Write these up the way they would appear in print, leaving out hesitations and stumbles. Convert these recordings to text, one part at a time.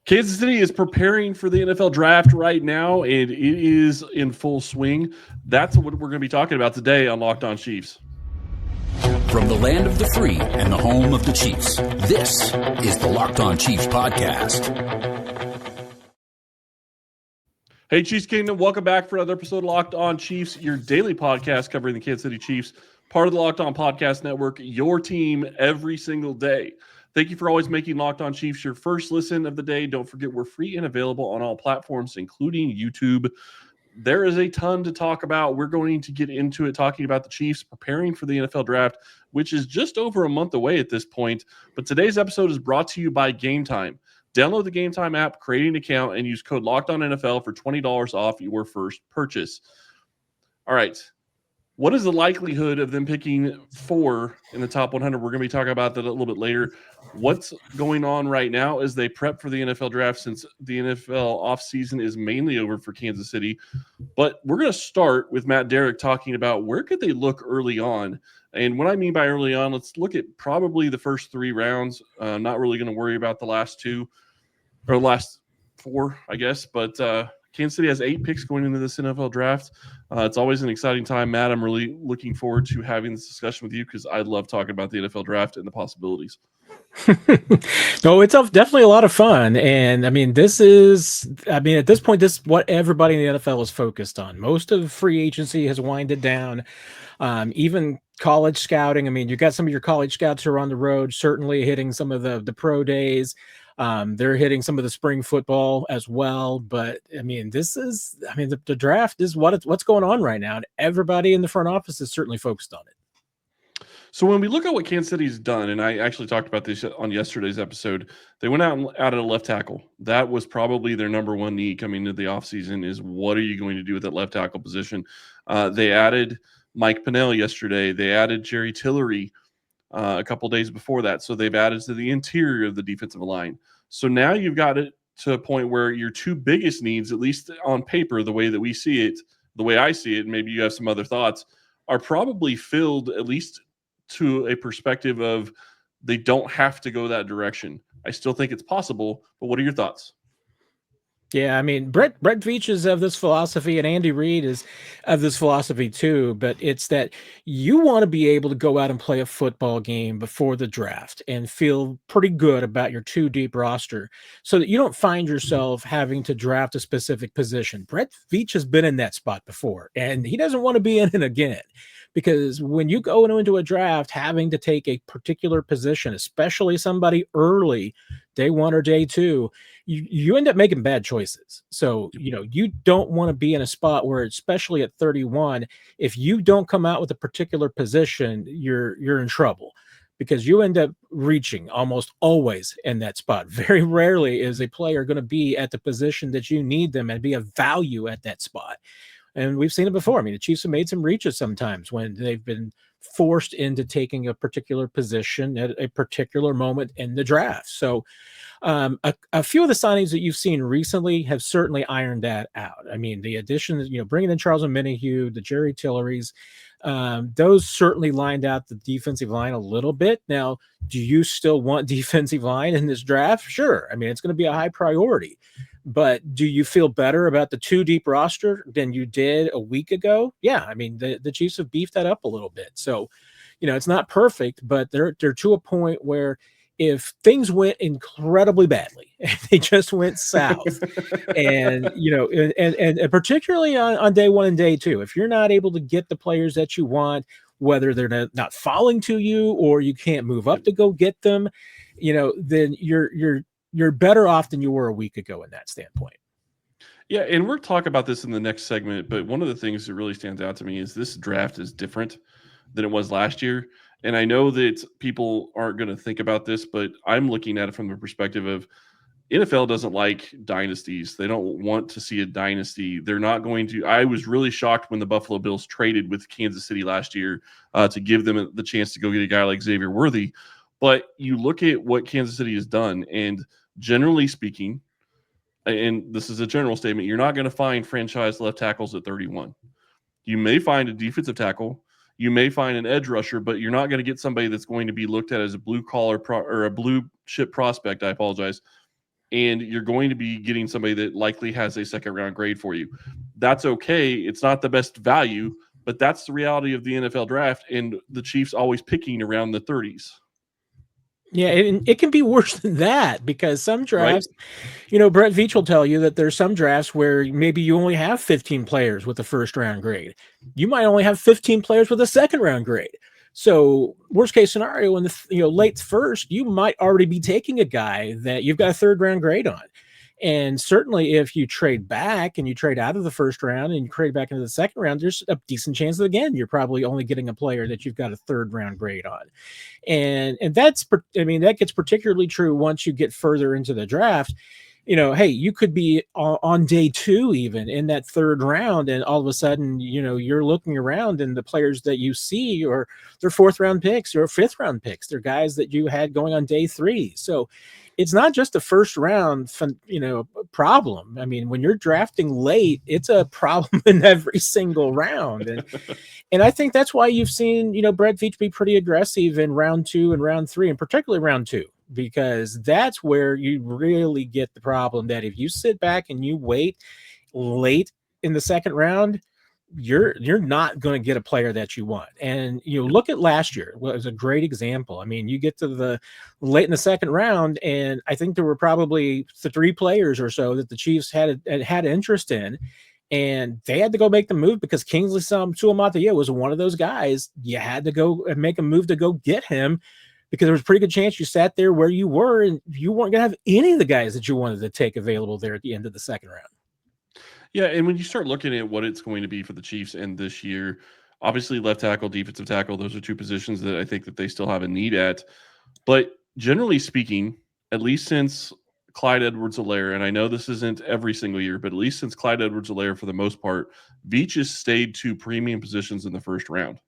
Kansas City is preparing for the NFL draft right now, and it is in full swing. That's what we're going to be talking about today on Locked On Chiefs. From the land of the free and the home of the Chiefs, this is the Locked On Chiefs podcast. Hey, Chiefs Kingdom, welcome back for another episode of Locked On Chiefs, your daily podcast covering the Kansas City Chiefs, part of the Locked On Podcast Network, your team every single day. Thank you for always making Locked On Chiefs your first listen of the day. Don't forget, we're free and available on all platforms, including YouTube. There is a ton to talk about. We're going to get into it, talking about the Chiefs preparing for the NFL draft, which is just over a month away at this point. But today's episode is brought to you by Game Time. Download the Game Time app, create an account, and use code LOCKEDONNFL for $20 off your first purchase. All right. What is the likelihood of them picking 4 in the top 100? We're going to be talking about that a little bit later. What's going on right now as they prep for the NFL draft, since the NFL offseason is mainly over for Kansas City. But we're going to start with Matt Derrick talking about where could they look early on. And what I mean by early on, let's look at probably the first 3 rounds. I'm not really going to worry about the last 2 or last 4, I guess. But Kansas City has 8 picks going into this NFL draft. It's always an exciting time, Matt. I'm really looking forward to having this discussion with you because I love talking about the NFL draft and the possibilities. No, it's definitely a lot of fun. And at this point, this is what everybody in the NFL is focused on. Most of free agency has winded down. Even college scouting. I mean, you got some of your college scouts who are on the road, certainly hitting some of the pro days. They're hitting some of the spring football as well. But I mean, the draft is what's going on right now. And everybody in the front office is certainly focused on it. So when we look at what Kansas City's done, and I actually talked about this on yesterday's episode, they went out and added a left tackle. That was probably their number one need coming into the offseason is what are you going to do with that left tackle position? They added Mike Pennell yesterday. They added Jerry Tillery a couple days before that. So they've added to the interior of the defensive line. So now you've got it to a point where your 2 biggest needs, at least on paper, the way that we see it, the way I see it, and maybe you have some other thoughts, are probably filled at least to a perspective of they don't have to go that direction. I still think it's possible, but what are your thoughts? Yeah, I mean, Brett Veech is of this philosophy, and Andy Reid is of this philosophy too, but it's that you want to be able to go out and play a football game before the draft and feel pretty good about your 2-deep roster so that you don't find yourself having to draft a specific position. Brett Veech has been in that spot before, and he doesn't want to be in it again. Because when you go into a draft having to take a particular position, especially somebody early, day 1 or day 2, you end up making bad choices. So, you don't want to be in a spot where, especially at 31, if you don't come out with a particular position, you're in trouble. Because you end up reaching almost always in that spot. Very rarely is a player going to be at the position that you need them and be of value at that spot. And we've seen it before. I mean, the Chiefs have made some reaches sometimes when they've been forced into taking a particular position at a particular moment in the draft. So a few of the signings that you've seen recently have certainly ironed that out. I mean, the additions, bringing in Charles Omenihu, the Jerry Tilleries, those certainly lined out the defensive line a little bit. Now, do you still want defensive line in this draft? Sure. I mean, it's going to be a high priority. But do you feel better about the 2-deep roster than you did a week ago? Yeah, I mean, the Chiefs have beefed that up a little bit. So, it's not perfect, but they're to a point where if things went incredibly badly, they just went south, and and particularly on day 1 and day 2, if you're not able to get the players that you want, whether they're not falling to you or you can't move up to go get them, then you're better off than you were a week ago in that standpoint. Yeah, and we'll talk about this in the next segment, but one of the things that really stands out to me is this draft is different than it was last year. And I know that people aren't going to think about this, but I'm looking at it from the perspective of NFL doesn't like dynasties. They don't want to see a dynasty. They're not going to. I was really shocked when the Buffalo Bills traded with Kansas City last year to give them the chance to go get a guy like Xavier Worthy. But you look at what Kansas City has done, and generally speaking, and this is a general statement, you're not going to find franchise left tackles at 31. You may find a defensive tackle. You may find an edge rusher, but you're not going to get somebody that's going to be looked at as a blue collar or a blue chip prospect. I apologize. and you're going to be getting somebody that likely has a second round grade for you. That's okay. It's not the best value, but that's the reality of the NFL draft, and the Chiefs always picking around the 30s. Yeah, it can be worse than that because some drafts, Brett Veech will tell you that there's some drafts where maybe you only have 15 players with a first round grade. You might only have 15 players with a second round grade. So worst case scenario, in the late first, you might already be taking a guy that you've got a third round grade on. And certainly if you trade back and you trade out of the first round and you trade back into the second round, there's a decent chance that, again, you're probably only getting a player that you've got a third round grade on. And that gets particularly true once you get further into the draft. Hey, you could be on day 2 even in that third round, and all of a sudden, you're looking around and the players that you see are they're 4th round picks or 5th round picks. They're guys that you had going on day 3. So it's not just a first round, problem. I mean, when you're drafting late, it's a problem in every single round. And I think that's why you've seen, Brett Veech be pretty aggressive in round 2 and round 3, and particularly round 2, because that's where you really get the problem that if you sit back and you wait late in the second round, you're not going to get a player that you want. And look at last year. Well, it was a great example. I mean, you get to the late in the second round, and I think there were probably 3 players or so that the Chiefs had interest in, and they had to go make the move because Kingsley Suamataia was one of those guys. You had to go and make a move to go get him, because there was a pretty good chance you sat there where you were and you weren't going to have any of the guys that you wanted to take available there at the end of the second round. Yeah, and when you start looking at what it's going to be for the Chiefs and this year, obviously left tackle, defensive tackle, those are 2 positions that I think that they still have a need at. But generally speaking, at least since Clyde Edwards-Helaire, and I know this isn't every single year, but at least since Clyde Edwards-Helaire, for the most part, Veech has stayed to premium positions in the first round.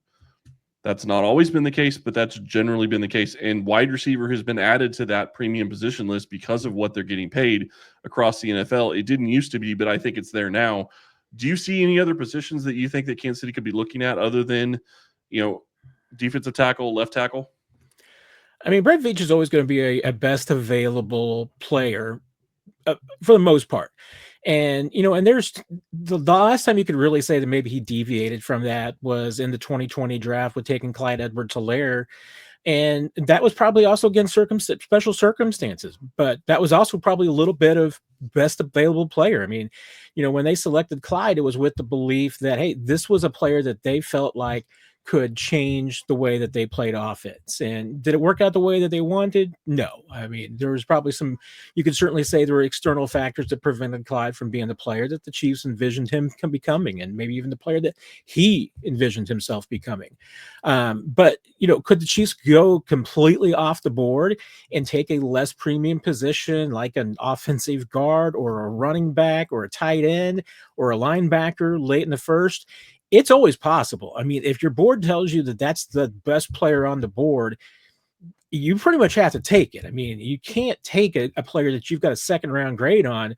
That's not always been the case, but that's generally been the case. And wide receiver has been added to that premium position list because of what they're getting paid across the NFL. It didn't used to be, but I think it's there now. Do you see any other positions that you think that Kansas City could be looking at other than, defensive tackle, left tackle? I mean, Brett Veech is always going to be a best available player for the most part. And, and there's the last time you could really say that maybe he deviated from that was in the 2020 draft with taking Clyde Edwards-Helaire. And that was probably also against special circumstances, but that was also probably a little bit of best available player. I mean, when they selected Clyde, it was with the belief that, hey, this was a player that they felt like could change the way that they played offense. And did it work out the way that they wanted? No. I mean, there was probably you could certainly say there were external factors that prevented Clyde from being the player that the Chiefs envisioned him becoming, and maybe even the player that he envisioned himself becoming. But, could the Chiefs go completely off the board and take a less premium position like an offensive guard or a running back or a tight end or a linebacker late in the first? It's always possible. I mean, if your board tells you that that's the best player on the board, you pretty much have to take it. I mean, you can't take a player that you've got a second round grade on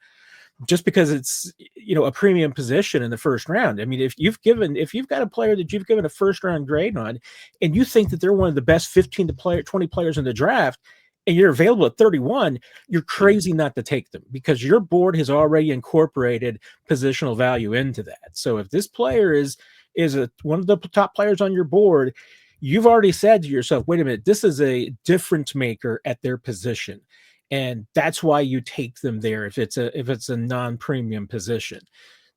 just because it's, a premium position in the first round. I mean, if you've got a player that you've given a first round grade on and you think that they're one of the best 15 to 20 players in the draft, and you're available at 31, you're crazy not to take them because your board has already incorporated positional value into that. So if this player is one of the top players on your board, you've already said to yourself, wait a minute, this is a difference maker at their position. And that's why you take them there if it's a non-premium position.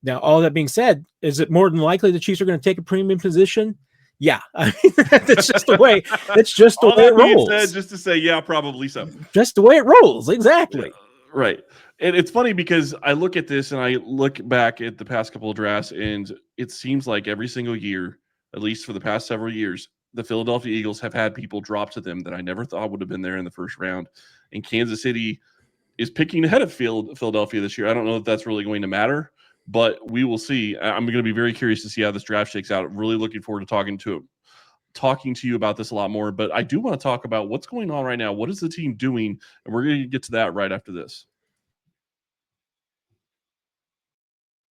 Now, all that being said, is it more than likely the Chiefs are going to take a premium position? Yeah, I mean, that's just the way. That's just the way it rolls. Said, just to say, yeah, probably so. Just the way it rolls, exactly. Right. And it's funny because I look at this and I look back at the past couple of drafts, and it seems like every single year, at least for the past several years, the Philadelphia Eagles have had people drop to them that I never thought would have been there in the first round. And Kansas City is picking ahead of Philadelphia this year. I don't know if that's really going to matter, but we will see. I'm going to be very curious to see how this draft shakes out. I'm really looking forward to talking to you about this a lot more. But I do want to talk about what's going on right now. What is the team doing? And we're going to get to that right after this.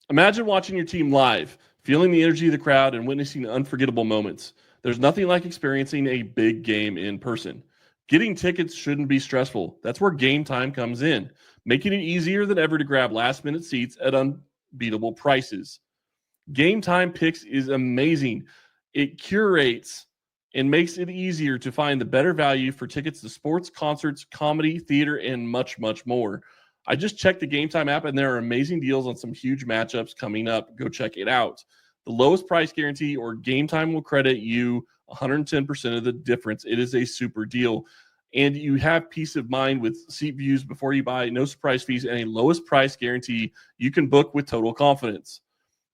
Imagine watching your team live, feeling the energy of the crowd and witnessing unforgettable moments. There's nothing like experiencing a big game in person. Getting tickets shouldn't be stressful. That's where Game Time comes in. making it easier than ever to grab last-minute seats at unbeatable prices. Game Time Picks is amazing. It curates and makes it easier to find the better value for tickets to sports, concerts, comedy, theater, and much, much more. I just checked the Game Time app, and there are amazing deals on some huge matchups coming up. Go check it out. The lowest price guarantee or Game Time will credit you 110% of the difference. It is a super deal. And you have peace of mind with seat views before you buy, no surprise fees, and a lowest price guarantee you can book with total confidence.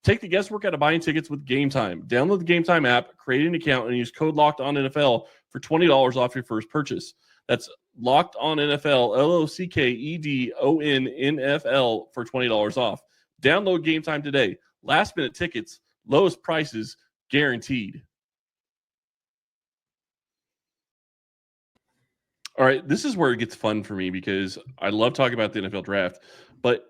Take the guesswork out of buying tickets with Game Time. Download the Game Time app, create an account, and use code LOCKEDONNFL for $20 off your first purchase. That's Locked On NFL, LOCKEDONNFL for $20 off. Download Game Time today. Last minute tickets, lowest prices guaranteed. All right, this is where it gets fun for me because I love talking about the NFL draft, but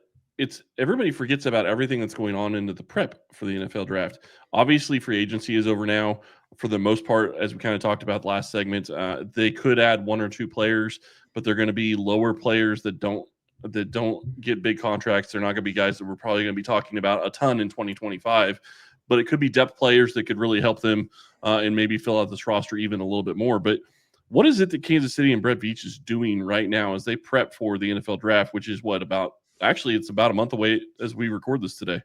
everybody forgets about everything that's going on into the prep for the NFL draft. Obviously, free agency is over now. For the most part, as we kind of talked about last segment, they could add one or two players, but they're going to be lower players that don't get big contracts. They're not going to be guys that we're probably going to be talking about a ton in 2025, but it could be depth players that could really help them and maybe fill out this roster even a little bit more. But what is it that Kansas City and Brett Veech is doing right now as they prep for the NFL draft, which is it's about a month away as we record this today.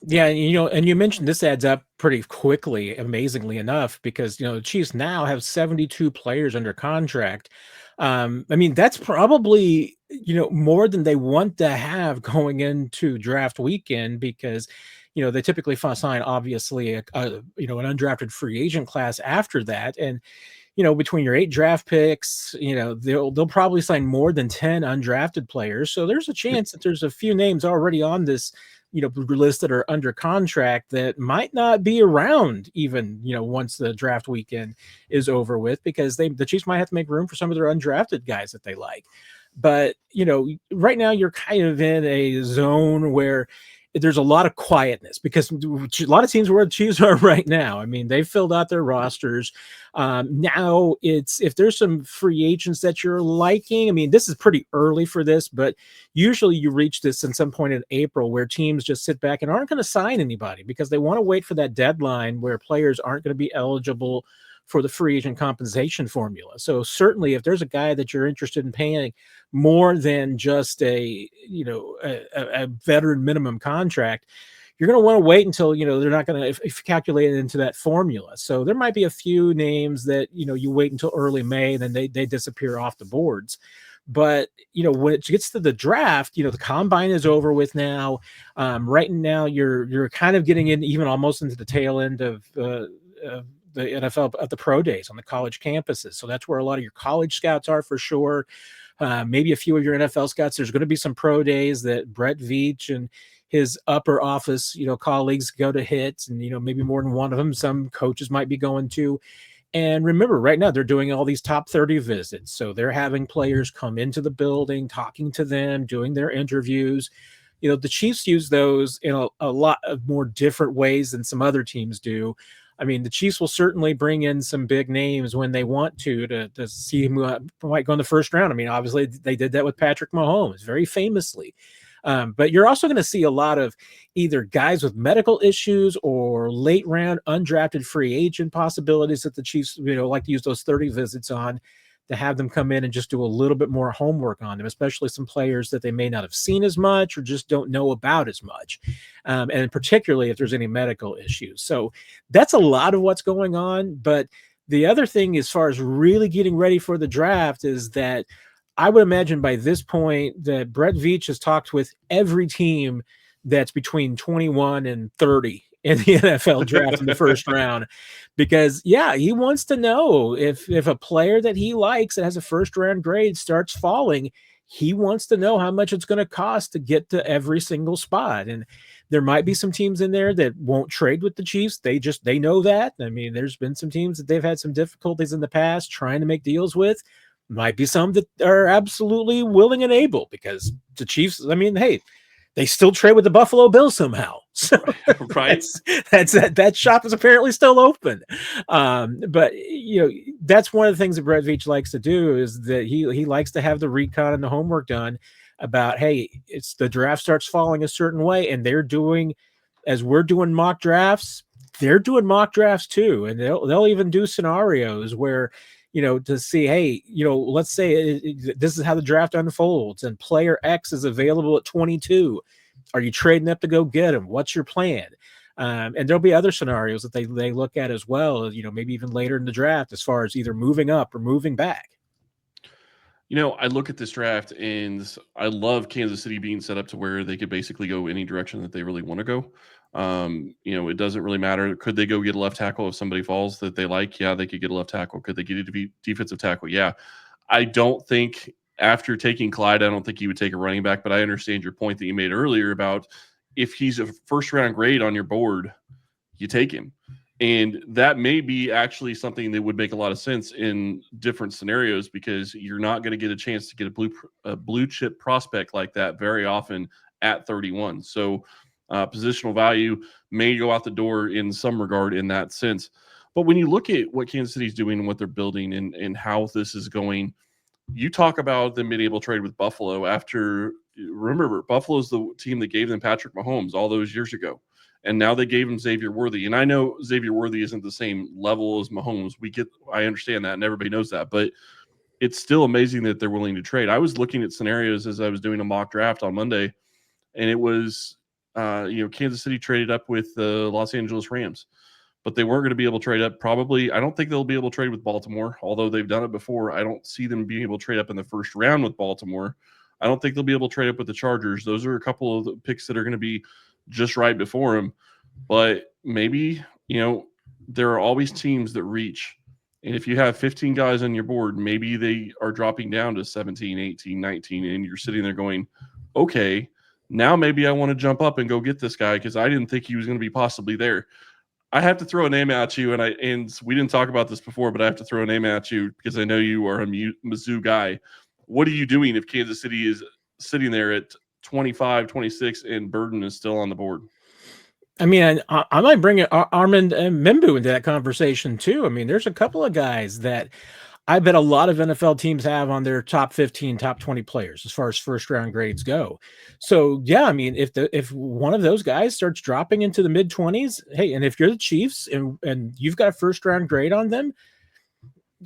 Yeah, and you mentioned this adds up pretty quickly, amazingly enough, because the Chiefs now have 72 players under contract. That's probably more than they want to have going into draft weekend, because they typically sign obviously an undrafted free agent class after that, and between your 8 draft picks, they'll probably sign more than 10 undrafted players. So there's a chance that there's a few names already on this list that are under contract that might not be around even once the draft weekend is over with, because the Chiefs might have to make room for some of their undrafted guys that they like. But right now you're kind of in a zone where there's a lot of quietness, because a lot of teams where the Chiefs are right now, they've filled out their rosters. Now if there's some free agents that you're liking, this is pretty early for this, but usually you reach this in some point in April where teams just sit back and aren't going to sign anybody because they want to wait for that deadline where players aren't going to be eligible for the free agent compensation formula. So certainly if there's a guy that you're interested in paying more than just a veteran minimum contract, you're going to want to wait until, they're not going to calculate it into that formula. So there might be a few names that, you wait until early May, then they disappear off the boards. But, when it gets to the draft, the combine is over with now. Right now, you're kind of getting in even almost into the tail end of the NFL at the pro days on the college campuses. So that's where a lot of your college scouts are for sure. Maybe a few of your NFL scouts. There's going to be some pro days that Brett Veech and his upper office, colleagues go to hit, and, maybe more than one of them, some coaches might be going to. And remember, right now they're doing all these top 30 visits. So they're having players come into the building, talking to them, doing their interviews. The Chiefs use those in a lot of more different ways than some other teams do. The Chiefs will certainly bring in some big names when they want to see who might go in the first round. Obviously they did that with Patrick Mahomes very famously. But you're also going to see a lot of either guys with medical issues or late round undrafted free agent possibilities that the Chiefs, like to use those 30 visits on, to have them come in and just do a little bit more homework on them, especially some players that they may not have seen as much or just don't know about as much. And particularly if there's any medical issues. So that's a lot of what's going on. But the other thing, as far as really getting ready for the draft, is that I would imagine by this point that Brett Veech has talked with every team that's between 21 and 30 in the NFL draft in the first round, because he wants to know if a player that he likes that has a first round grade starts falling, he wants to know how much it's going to cost to get to every single spot. And there might be some teams in there that won't trade with the Chiefs. They know that. There's been some teams that they've had some difficulties in the past trying to make deals with. Might be some that are absolutely willing and able, because the Chiefs, hey, they still trade with the Buffalo Bills somehow. So right. That shop is apparently still open. But that's one of the things that Brett Veech likes to do, is that he likes to have the recon and the homework done about, hey, it's the draft starts falling a certain way, and they're doing, as we're doing mock drafts, they're doing mock drafts too, and they'll even do scenarios where, to see, hey, let's say this is how the draft unfolds, and player X is available at 22. Are you trading up to go get him? What's your plan? And there'll be other scenarios that they look at as well, maybe even later in the draft, as far as either moving up or moving back. I look at this draft and I love Kansas City being set up to where they could basically go any direction that they really want to go. It doesn't really matter. Could they go get a left tackle if somebody falls that they like? Yeah, they could get a left tackle. Could they get a defensive tackle? Yeah. I don't think after taking Clyde, I don't think you would take a running back, but I understand your point that you made earlier about if he's a first round grade on your board, you take him. And that may be actually something that would make a lot of sense in different scenarios, because you're not going to get a chance to get a blue chip prospect like that very often at 31. So positional value may go out the door in some regard in that sense. But when you look at what Kansas City's doing and what they're building and how this is going, you talk about them being able to trade with Buffalo after, remember, Buffalo's the team that gave them Patrick Mahomes all those years ago. And now they gave him Xavier Worthy. And I know Xavier Worthy isn't the same level as Mahomes. I understand that, and everybody knows that. But it's still amazing that they're willing to trade. I was looking at scenarios as I was doing a mock draft on Monday, and it was, Kansas City traded up with the Los Angeles Rams. But they weren't going to be able to trade up. Probably, I don't think they'll be able to trade with Baltimore, although they've done it before. I don't see them being able to trade up in the first round with Baltimore. I don't think they'll be able to trade up with the Chargers. Those are a couple of the picks that are going to be just right before him. But maybe, there are always teams that reach. And if you have 15 guys on your board, maybe they are dropping down to 17, 18, 19, and you're sitting there going, okay, now maybe I want to jump up and go get this guy because I didn't think he was going to be possibly there. I have to throw a name at you, and we didn't talk about this before, but I have to throw a name at you because I know you are a Mizzou guy. What are you doing if Kansas City is sitting there at 25, 26, and Burden is still on the board? I mean, I might bring Armand Membu into that conversation too. I mean, there's a couple of guys that I bet a lot of NFL teams have on their top 15, top 20 players as far as first round grades go. So yeah, I mean, if one of those guys starts dropping into the mid 20s, hey, and if you're the Chiefs and you've got a first round grade on them,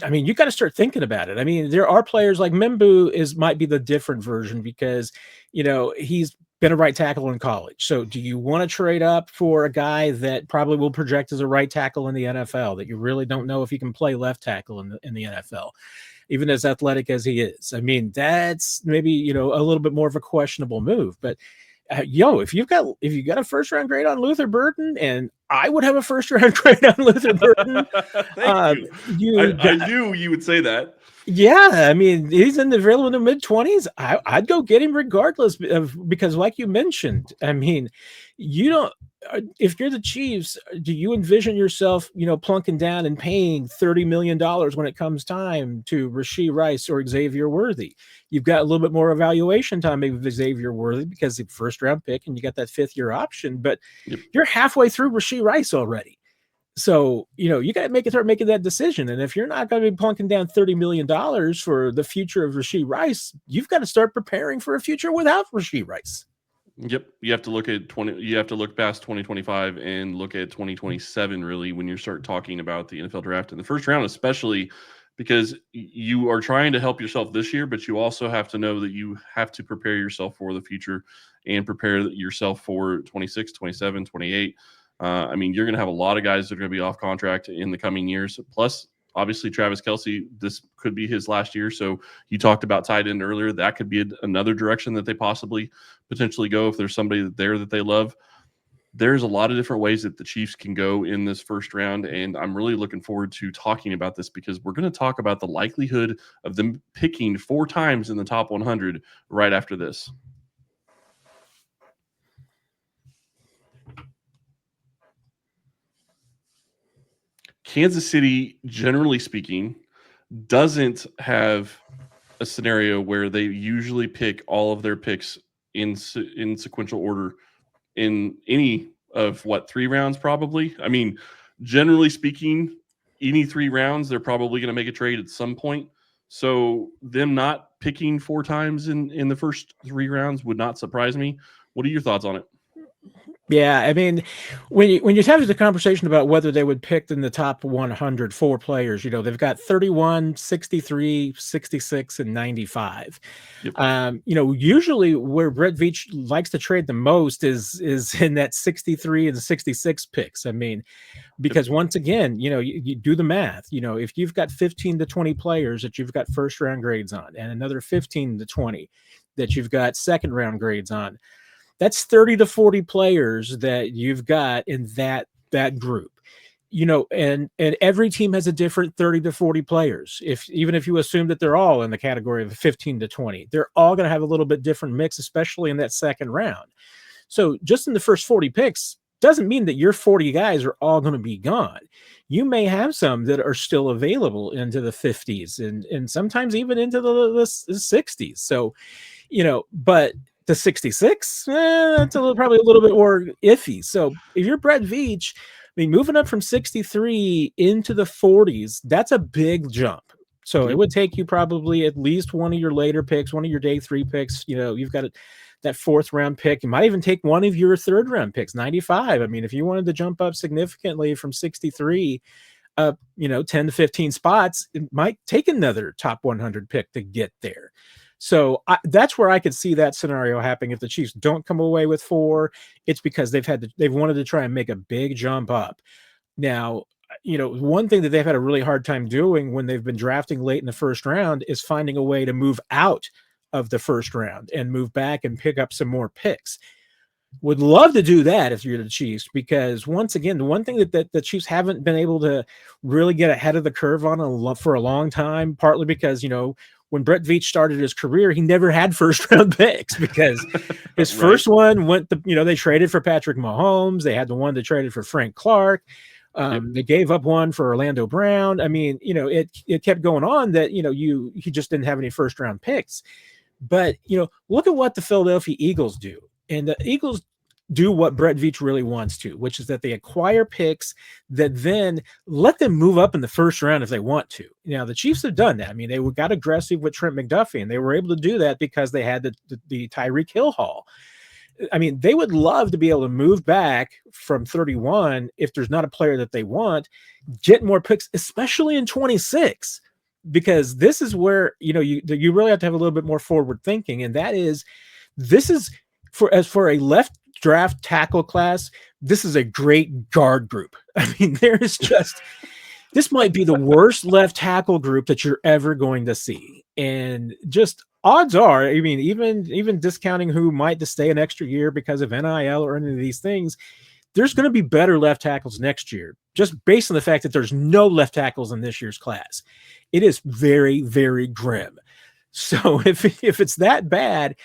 I mean, you got to start thinking about it. I mean, there are players like Membu might be the different version because, he's been a right tackle in college. So do you want to trade up for a guy that probably will project as a right tackle in the NFL that you really don't know if he can play left tackle in the NFL, even as athletic as he is? I mean, that's maybe, a little bit more of a questionable move, but if you got a first round grade on Luther Burden, and I would have a first round grade on Luther Burden. Thank you. I knew you would say that. Yeah, I mean, he's available in the mid 20s. I'd go get him regardless because, like you mentioned, I mean, if you're the Chiefs, do you envision yourself, plunking down and paying $30 million when it comes time to Rashee Rice or Xavier Worthy? You've got a little bit more evaluation time maybe with Xavier Worthy because the first round pick and you got that 5th-year option, but You're halfway through Rashee Rice already. So, you got to start making that decision. And if you're not going to be plunking down $30 million for the future of Rashee Rice, you've got to start preparing for a future without Rashee Rice. Yep. You have to look at you have to look past 2025 and look at 2027 really when you start talking about the NFL draft in the first round, especially because you are trying to help yourself this year, but you also have to know that you have to prepare yourself for the future and prepare yourself for 26, 27, 28. I mean, you're going to have a lot of guys that are going to be off contract in the coming years. Plus, obviously, Travis Kelce, this could be his last year. So you talked about tight end earlier. That could be another direction that they potentially go if there's somebody there that they love. There's a lot of different ways that the Chiefs can go in this first round, and I'm really looking forward to talking about this because we're going to talk about the likelihood of them picking 4 times in the top 100 right after this. Kansas City, generally speaking, doesn't have a scenario where they usually pick all of their picks in sequential order in any of 3 rounds, probably. I mean, generally speaking, any 3 rounds, they're probably going to make a trade at some point. So them not picking 4 times in the first 3 rounds would not surprise me. What are your thoughts on it? Yeah, I mean, when you have the conversation about whether they would pick in the top 100 4 players, they've got 31, 63, 66, and 95. Yep. Usually where Brett Veech likes to trade the most is in that 63 and 66 picks. I mean, because once again, you do the math. If you've got 15 to 20 players that you've got first round grades on, and another 15 to 20 that you've got second round grades on, that's 30 to 40 players that you've got in that group. And every team has a different 30 to 40 players. Even if you assume that they're all in the category of 15 to 20, they're all going to have a little bit different mix, especially in that second round. So just in the first 40 picks doesn't mean that your 40 guys are all going to be gone. You may have some that are still available into the 50s and sometimes even into the 60s. So, but the 66, that's probably a little bit more iffy. So if you're Brett Veech, I mean, moving up from 63 into the 40s, that's a big jump. So it would take you probably at least one of your later picks, one of your day 3 picks. You've got that 4th round pick. You might even take one of your 3rd round picks, 95. I mean, if you wanted to jump up significantly from 63 up, 10 to 15 spots, it might take another top 100 pick to get there. So that's where I could see that scenario happening. If the Chiefs don't come away with 4, it's because they've wanted to try and make a big jump up. Now, one thing that they've had a really hard time doing when they've been drafting late in the first round is finding a way to move out of the first round and move back and pick up some more picks. Would love to do that if you're the Chiefs, because once again, the one thing that the Chiefs haven't been able to really get ahead of the curve on for a long time, partly because, when Brett Veech started his career, he never had first round picks because his first one went they traded for Patrick Mahomes. They had the one that traded for Frank Clark. They gave up one for Orlando Brown. I mean, it kept going on that, he just didn't have any first round picks. But, look at what the Philadelphia Eagles do. And the Eagles do what Brett Veech really wants to, which is that they acquire picks that then let them move up in the first round if they want to. Now, the Chiefs have done that. I mean, they got aggressive with Trent McDuffie, and they were able to do that because they had the Tyreek Hill haul. I mean, they would love to be able to move back from 31 if there's not a player that they want, get more picks, especially in 26, because this is where, you really have to have a little bit more forward thinking. And this is for a left draft tackle class, this is a great guard group. I mean, this might be the worst left tackle group that you're ever going to see. And just odds are, I mean, even discounting who might to stay an extra year because of NIL or any of these things, there's going to be better left tackles next year, just based on the fact that there's no left tackles in this year's class. It is very, very grim. So if it's that bad,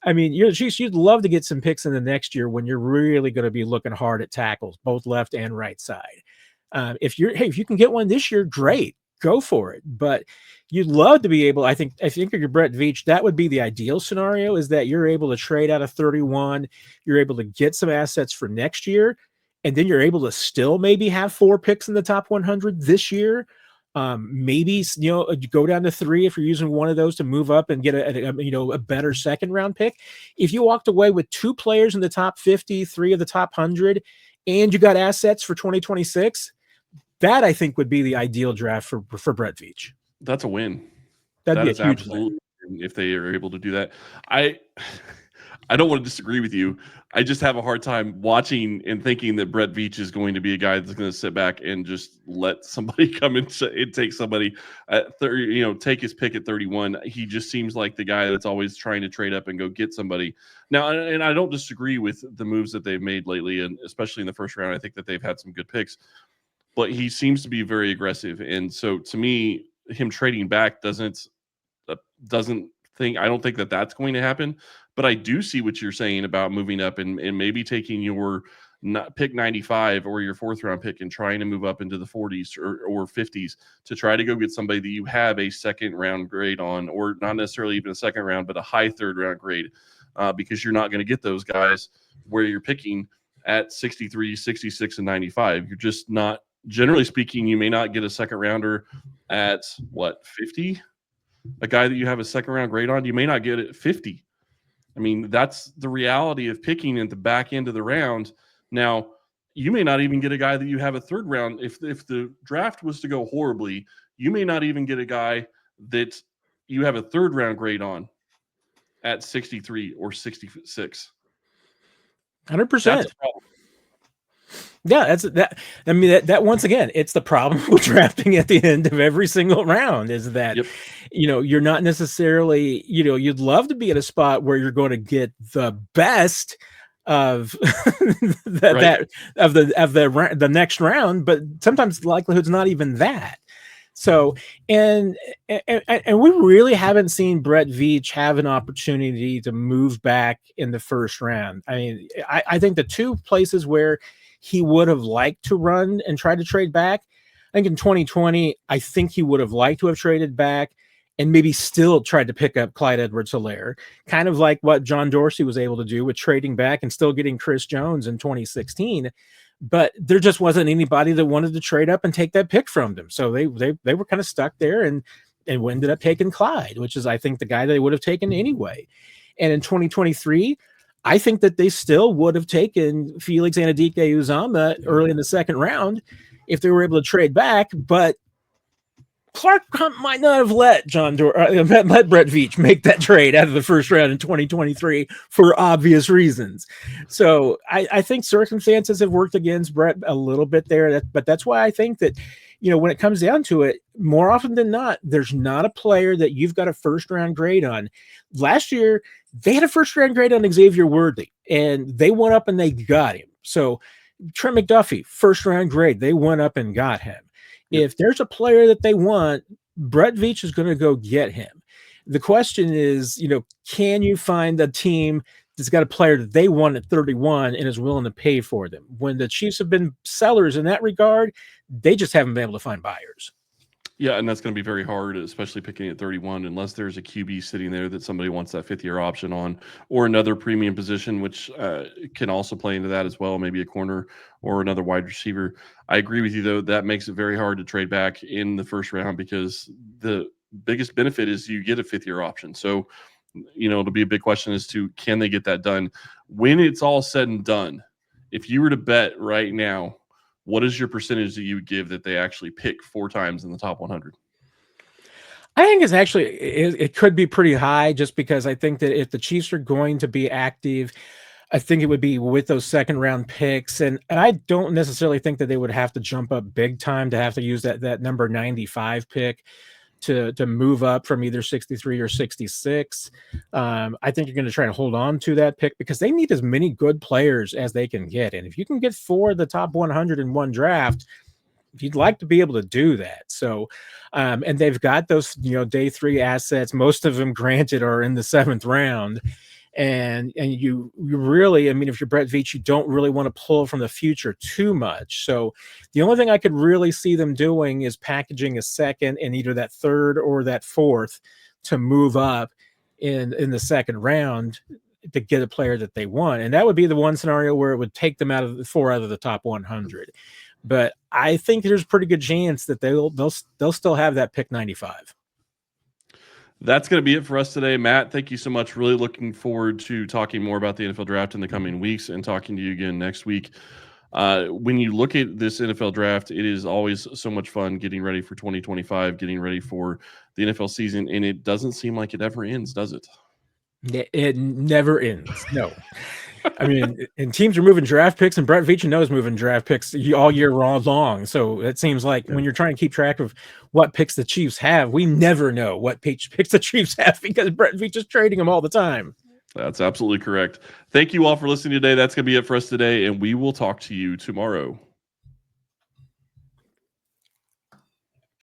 I mean, you'd love to get some picks in the next year when you're really going to be looking hard at tackles, both left and right side. If you can get one this year, great, go for it. But you'd love to be able, I think if you're Brett Veech, that would be the ideal scenario, is that you're able to trade out of 31, you're able to get some assets for next year, and then you're able to still maybe have 4 picks in the top 100 this year. Maybe go down to 3 if you're using one of those to move up and get a better second round pick. If you walked away with 2 players in the top 50, 3 of the top 100, and you got assets for 2026, that I think would be the ideal draft for Brett Veech. That's a win. That'd That be is a huge absolutely win if they are able to do that. I don't want to disagree with you. I just have a hard time watching and thinking that Brett Veech is going to be a guy that's going to sit back and just let somebody come and take somebody at 30, take his pick at 31. He just seems like the guy that's always trying to trade up and go get somebody. Now, and I don't disagree with the moves that they've made lately, and especially in the first round, I think that they've had some good picks, but he seems to be very aggressive. And so to me, him trading back I don't think that that's going to happen. But I do see what you're saying about moving up and maybe taking your pick 95 or your 4th round pick and trying to move up into the 40s or 50s to try to go get somebody that you have a second round grade on, or not necessarily even a second round, but a high 3rd round grade, because you're not going to get those guys where you're picking at 63, 66, and 95. You're just not, generally speaking, you may not get a second rounder at 50? a guy that you have a second round grade on, you may not get it at 50. I mean, that's the reality of picking at the back end of the round. Now, you may not even get a guy that you have a third round. If the draft was to go horribly, you may not even get a guy that you have a third round grade on at 63 or 66. 100%. That's a problem. Yeah, that's that. I mean, that once again, it's the problem with drafting at the end of every single round is that, you're not necessarily, you'd love to be at a spot where you're going to get the best of the next round, but sometimes the likelihood's not even that. So, and we really haven't seen Brett Veech have an opportunity to move back in the first round. I mean, I think the two places where he would have liked to run and try to trade back, I think in 2020, I think he would have liked to have traded back and maybe still tried to pick up Clyde Edwards-Helaire, kind of like what John Dorsey was able to do with trading back and still getting Chris Jones in 2016. But there just wasn't anybody that wanted to trade up and take that pick from them. So they were kind of stuck there and ended up taking Clyde, which is, I think, the guy they would have taken anyway. And in 2023, I think that they still would have taken Felix Anudike-Uzomah early in the second round if they were able to trade back. But Clark Hunt might not have let let Brett Veech make that trade out of the first round in 2023 for obvious reasons. So I think circumstances have worked against Brett a little bit there. But that's why I think that, when it comes down to it, more often than not, there's not a player that you've got a first round grade on. Last year, they had a first round grade on Xavier Worthy, and they went up and they got him. So Trent McDuffie, first round grade, they went up and got him. If there's a player that they want, Brett Veech is going to go get him. The question is, can you find a team that's got a player that they want at 31 and is willing to pay for them? When the Chiefs have been sellers in that regard, they just haven't been able to find buyers. Yeah, and that's going to be very hard, especially picking at 31, unless there's a QB sitting there that somebody wants that fifth-year option on, or another premium position, which can also play into that as well, maybe a corner or another wide receiver. I agree with you, though. That makes it very hard to trade back in the first round because the biggest benefit is you get a fifth-year option. So, it'll be a big question as to can they get that done. When it's all said and done, if you were to bet right now, what is your percentage that you would give that they actually pick 4 times in the top 100? I think it's actually, it could be pretty high just because I think that if the Chiefs are going to be active, I think it would be with those second round picks. And I don't necessarily think that they would have to jump up big time to have to use that number 95 pick to move up from either 63 or 66. I think you're going to try to hold on to that pick because they need as many good players as they can get. And if you can get 4 of the top 100 in one draft, you'd like to be able to do that. So, and they've got those, day 3 assets. Most of them, granted, are in the 7th round. And you really, I mean, if you're Brett Veech, you don't really want to pull from the future too much. So the only thing I could really see them doing is packaging a second and either that 3rd or that 4th to move up in the second round to get a player that they want. And that would be the one scenario where it would take them out of the 4 out of the top 100. But I think there's a pretty good chance that they'll still have that pick 95. That's going to be it for us today. Matt, thank you so much. Really looking forward to talking more about the NFL draft in the coming weeks and talking to you again next week. When you look at this NFL draft, it is always so much fun getting ready for 2025, getting ready for the NFL season, and it doesn't seem like it ever ends, does it? It never ends. No. I mean, and teams are moving draft picks, and Brett Veech knows moving draft picks all year long. So it seems like when you're trying to keep track of what picks the Chiefs have, we never know what picks the Chiefs have because Brett Veech is trading them all the time. That's absolutely correct. Thank you all for listening today. That's going to be it for us today, and we will talk to you tomorrow.